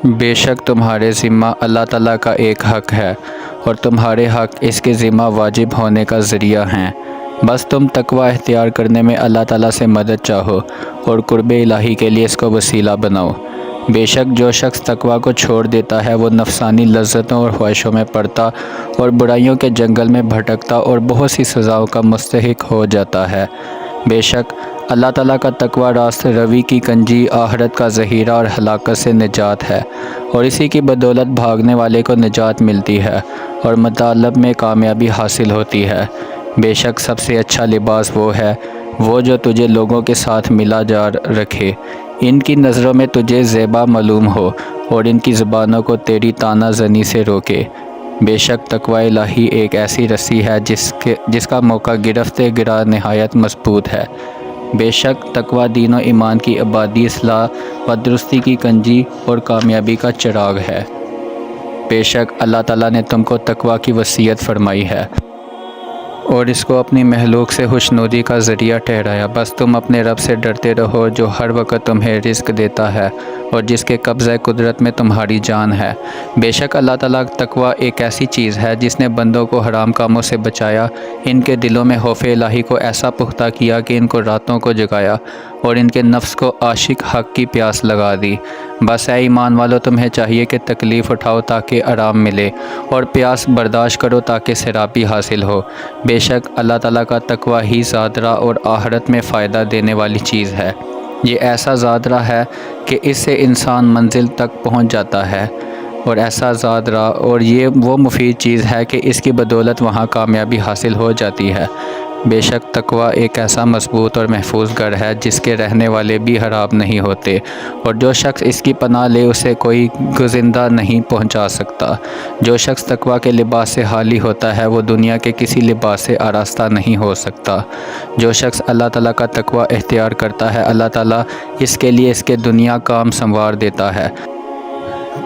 بے شک تمہارے ذمہ اللہ تعالیٰ کا ایک حق ہے اور تمہارے حق اس کے ذمہ واجب ہونے کا ذریعہ ہیں۔ بس تم تقوی اختیار کرنے میں اللہ تعالیٰ سے مدد چاہو اور قرب الہی کے لیے اس کو وسیلہ بناؤ۔ بے شک جو شخص تقوی کو چھوڑ دیتا ہے وہ نفسانی لذتوں اور خواہشوں میں پڑتا اور برائیوں کے جنگل میں بھٹکتا اور بہت سی سزاؤں کا مستحق ہو جاتا ہے۔ بے شک اللہ تعالیٰ کا تقوی راست روی کی کنجی، آخرت کا ذخیرہ اور ہلاکت سے نجات ہے، اور اسی کی بدولت بھاگنے والے کو نجات ملتی ہے اور مطالب میں کامیابی حاصل ہوتی ہے۔ بے شک سب سے اچھا لباس وہ ہے جو تجھے لوگوں کے ساتھ ملا جا رکھے، ان کی نظروں میں تجھے زیبا معلوم ہو اور ان کی زبانوں کو تیری طعنہ زنی سے روکے۔ بے شک تقوی الہی ایک ایسی رسی ہے جس کا موقع گرفت گرا نہایت مضبوط ہے۔ بے شک تقوی دین و ایمان کی ابدی اصلاح و درستی کی کنجی اور کامیابی کا چراغ ہے۔ بے شک اللہ تعالیٰ نے تم کو تقوی کی وصیت فرمائی ہے اور اس کو اپنی مخلوق سے خوشنودی کا ذریعہ ٹھہرایا۔ بس تم اپنے رب سے ڈرتے رہو جو ہر وقت تمہیں رزق دیتا ہے اور جس کے قبضہ قدرت میں تمہاری جان ہے۔ بے شک اللہ تعالیٰ تقوی ایک ایسی چیز ہے جس نے بندوں کو حرام کاموں سے بچایا، ان کے دلوں میں خوف الہی کو ایسا پختہ کیا کہ ان کو راتوں کو جگایا اور ان کے نفس کو عاشق حق کی پیاس لگا دی۔ بس اے ایمان والو، تمہیں چاہیے کہ تکلیف اٹھاؤ تاکہ آرام ملے اور پیاس برداشت کرو تاکہ سیرابی حاصل ہو۔ بے شک اللہ تعالیٰ کا تقوی ہی زادرہ اور آخرت میں فائدہ دینے والی چیز ہے۔ یہ ایسا زادرہ ہے کہ اس سے انسان منزل تک پہنچ جاتا ہے، اور ایسا زادرہ اور یہ وہ مفید چیز ہے کہ اس کی بدولت وہاں کامیابی حاصل ہو جاتی ہے۔ بے شک تقوی ایک ایسا مضبوط اور محفوظ گھر ہے جس کے رہنے والے بھی خراب نہیں ہوتے، اور جو شخص اس کی پناہ لے اسے کوئی گزندہ نہیں پہنچا سکتا۔ جو شخص تقوی کے لباس سے خالی ہوتا ہے وہ دنیا کے کسی لباس سے آراستہ نہیں ہو سکتا۔ جو شخص اللہ تعالیٰ کا تقوی اختیار کرتا ہے اللہ تعالیٰ اس کے لیے اس کے دنیا کام سنوار دیتا ہے۔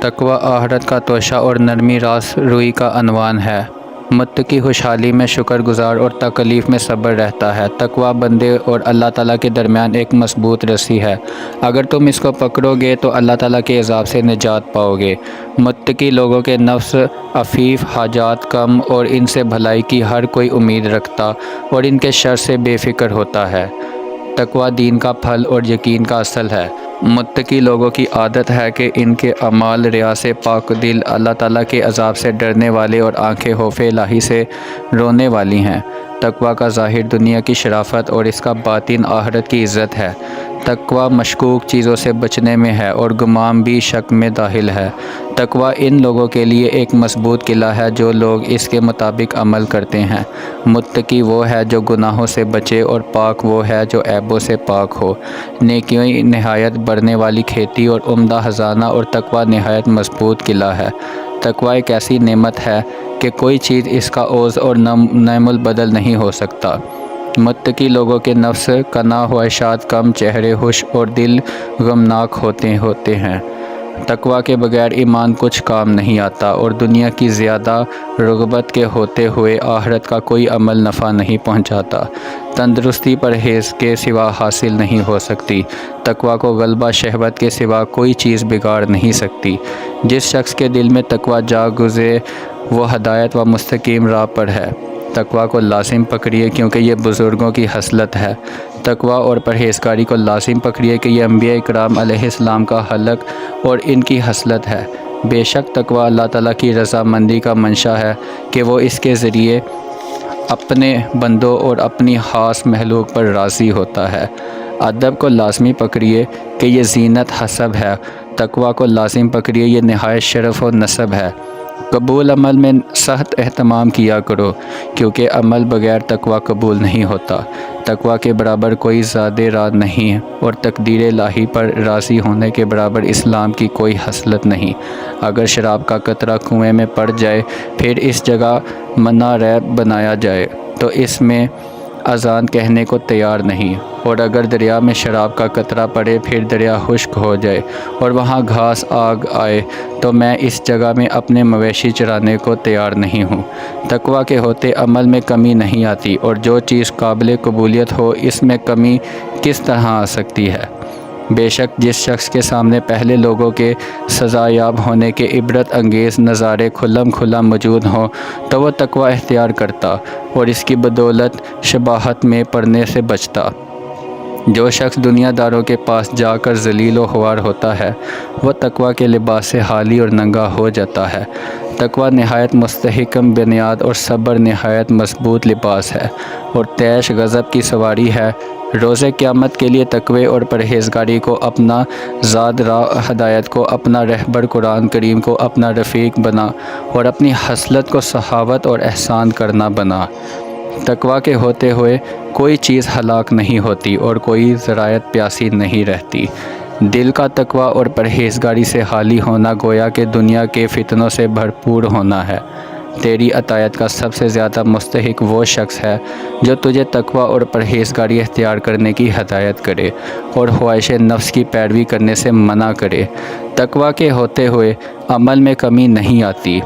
تقوی آخرت کا توشہ اور نرمی راست روئی کا عنوان ہے۔ متقی خوشحالی میں شکر گزار اور تکلیف میں صبر رہتا ہے۔ تقوی بندے اور اللہ تعالیٰ کے درمیان ایک مضبوط رسی ہے، اگر تم اس کو پکڑو گے تو اللہ تعالیٰ کے عذاب سے نجات پاؤ گے۔ متقی لوگوں کے نفس عفیف، حاجات کم اور ان سے بھلائی کی ہر کوئی امید رکھتا اور ان کے شر سے بے فکر ہوتا ہے۔ تقوی دین کا پھل اور یقین کا اصل ہے۔ متقی لوگوں کی عادت ہے کہ ان کے اعمال ریا سے پاک دل، اللہ تعالیٰ کے عذاب سے ڈرنے والے اور آنکھیں خوف الہی سے رونے والی ہیں۔ تقوی کا ظاہر دنیا کی شرافت اور اس کا باطن آخرت کی عزت ہے۔ تقوی مشکوک چیزوں سے بچنے میں ہے اور گمان بھی شک میں داخل ہے۔ تقوی ان لوگوں کے لیے ایک مضبوط قلعہ ہے جو لوگ اس کے مطابق عمل کرتے ہیں۔ متقی وہ ہے جو گناہوں سے بچے اور پاک وہ ہے جو عیبوں سے پاک ہو۔ نیکیوں نہایت بڑھنے والی کھیتی اور عمدہ خزانہ اور تقوی نہایت مضبوط قلعہ ہے۔ تقوی ایک ایسی نعمت ہے کہ کوئی چیز اس کا عوض اور نعم البدل نہیں ہو سکتا۔ متقی لوگوں کے نفس کنا، خواہشات کم، چہرے خوش اور دل غمناک ہوتے ہیں۔ تقوی کے بغیر ایمان کچھ کام نہیں آتا اور دنیا کی زیادہ رغبت کے ہوتے ہوئے آخرت کا کوئی عمل نفع نہیں پہنچاتا۔ تندرستی پرہیز کے سوا حاصل نہیں ہو سکتی۔ تقوی کو غلبہ شہوت کے سوا کوئی چیز بگاڑ نہیں سکتی۔ جس شخص کے دل میں تقوی جا گزرے وہ ہدایت و مستقیم راہ پر ہے۔ تقوی کو لازم پکڑیے کیونکہ یہ بزرگوں کی خصلت ہے۔ تقوی اور پرہیزگاری کو لازم پکڑیے کہ یہ انبیاء اکرام علیہ السلام کا خلق اور ان کی خصلت ہے۔ بے شک تقوی اللہ تعالیٰ کی رضامندی کا منشا ہے کہ وہ اس کے ذریعے اپنے بندوں اور اپنی خاص مخلوق پر راضی ہوتا ہے۔ ادب کو لازمی پکڑیے کہ یہ زینت حسب ہے۔ تقوی کو لازم پکڑیے، یہ نہایت شرف و نسب ہے۔ قبول عمل میں سخت اہتمام کیا کرو کیونکہ عمل بغیر تقوی قبول نہیں ہوتا۔ تقوی کے برابر کوئی زیادہ راہ نہیں اور تقدیر الہی پر راضی ہونے کے برابر اسلام کی کوئی خصلت نہیں۔ اگر شراب کا قطرہ کنویں میں پڑ جائے پھر اس جگہ منع ریب بنایا جائے تو اس میں اذان کہنے کو تیار نہیں، اور اگر دریا میں شراب کا قطرہ پڑے پھر دریا خشک ہو جائے اور وہاں گھاس آگ آئے تو میں اس جگہ میں اپنے مویشی چرانے کو تیار نہیں ہوں۔ تقوی کے ہوتے عمل میں کمی نہیں آتی، اور جو چیز قابل قبولیت ہو اس میں کمی کس طرح آ سکتی ہے؟ بے شک جس شخص کے سامنے پہلے لوگوں کے سزایاب ہونے کے عبرت انگیز نظارے کھلم کھلا موجود ہوں تو وہ تقوی اختیار کرتا اور اس کی بدولت شباہت میں پڑنے سے بچتا۔ جو شخص دنیا داروں کے پاس جا کر ذلیل و خوار ہوتا ہے وہ تقوی کے لباس سے خالی اور ننگا ہو جاتا ہے۔ تقوی نہایت مستحکم بنیاد اور صبر نہایت مضبوط لباس ہے اور طیش غضب کی سواری ہے۔ روز قیامت کے لیے تقوی اور پرہیزگاری کو اپنا زاد راہ ہدایت کو اپنا رہبر قرآن کریم کو اپنا رفیق بنا اور اپنی خصلت کو سخاوت اور احسان کرنا بنا۔ تقوی کے ہوتے ہوئے کوئی چیز ہلاک نہیں ہوتی اور کوئی ذرائع پیاسی نہیں رہتی۔ دل کا تقوی اور پرہیزگاری سے خالی ہونا گویا کہ دنیا کے فتنوں سے بھرپور ہونا ہے۔ تیری عطایت کا سب سے زیادہ مستحق وہ شخص ہے جو تجھے تقوی اور پرہیزگاری اختیار کرنے کی ہدایت کرے اور خواہش نفس کی پیروی کرنے سے منع کرے۔ تقوی کے ہوتے ہوئے عمل میں کمی نہیں آتی،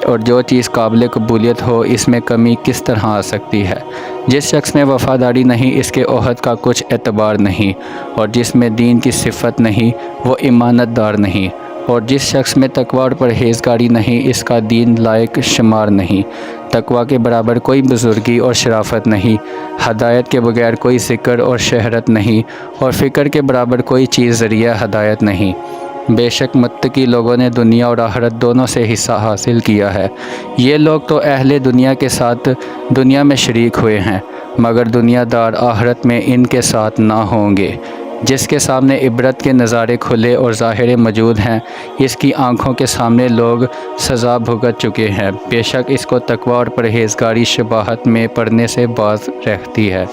اور جو چیز قابل قبولیت ہو اس میں کمی کس طرح آ سکتی ہے؟ جس شخص میں وفاداری نہیں اس کے عہد کا کچھ اعتبار نہیں، اور جس میں دین کی صفت نہیں وہ امانت دار نہیں، اور جس شخص میں تقوی اور پرہیزگاری نہیں اس کا دین لائق شمار نہیں۔ تقوی کے برابر کوئی بزرگی اور شرافت نہیں، ہدایت کے بغیر کوئی ذکر اور شہرت نہیں، اور فکر کے برابر کوئی چیز ذریعہ ہدایت نہیں۔ بے شک متقی لوگوں نے دنیا اور آخرت دونوں سے حصہ حاصل کیا ہے۔ یہ لوگ تو اہل دنیا کے ساتھ دنیا میں شریک ہوئے ہیں، مگر دنیا دار آخرت میں ان کے ساتھ نہ ہوں گے۔ جس کے سامنے عبرت کے نظارے کھلے اور ظاہر موجود ہیں اس کی آنکھوں کے سامنے لوگ سزا بھگت چکے ہیں۔ بے شک اس کو تقوی اور پرہیزگاری شباہت میں پڑنے سے باز رکھتی ہے۔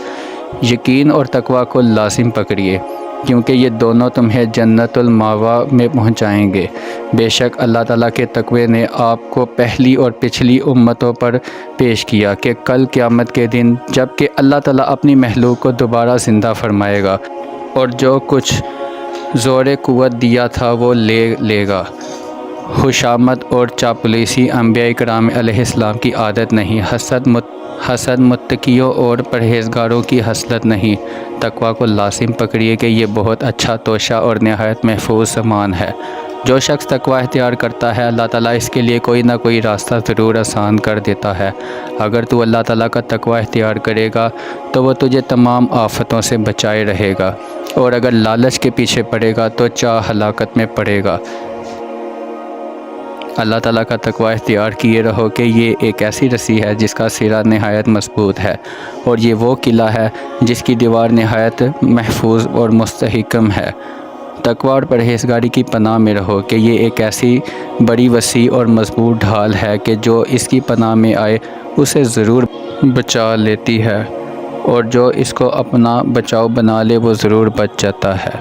یقین اور تقوی کو لازم پکڑیے کیونکہ یہ دونوں تمہیں جنت المأویٰ میں پہنچائیں گے۔ بے شک اللہ تعالیٰ کے تقوی نے آپ کو پہلی اور پچھلی امتوں پر پیش کیا کہ کل قیامت کے دن جب کہ اللہ تعالیٰ اپنی مخلوق کو دوبارہ زندہ فرمائے گا اور جو کچھ زور قوت دیا تھا وہ لے گا۔ خوشامد اور چاپلوسی انبیاء کرام علیہ السلام کی عادت نہیں، حسد متقیوں اور پرہیزگاروں کی خصلت نہیں۔ تقوی کو لازم پکڑیے کہ یہ بہت اچھا توشہ اور نہایت محفوظ سامان ہے۔ جو شخص تقوی اختیار کرتا ہے اللہ تعالیٰ اس کے لیے کوئی نہ کوئی راستہ ضرور آسان کر دیتا ہے۔ اگر تو اللہ تعالیٰ کا تقوی اختیار کرے گا تو وہ تجھے تمام آفتوں سے بچائے رہے گا، اور اگر لالچ کے پیچھے پڑے گا تو چاہ ہلاکت میں پڑے گا۔ اللہ تعالیٰ کا تقوی اختیار کیے رہو کہ یہ ایک ایسی رسی ہے جس کا سرا نہایت مضبوط ہے، اور یہ وہ قلعہ ہے جس کی دیوار نہایت محفوظ اور مستحکم ہے۔ تقوی اور پرہیزگاری کی پناہ میں رہو کہ یہ ایک ایسی بڑی وسیع اور مضبوط ڈھال ہے کہ جو اس کی پناہ میں آئے اسے ضرور بچا لیتی ہے، اور جو اس کو اپنا بچاؤ بنا لے وہ ضرور بچ جاتا ہے۔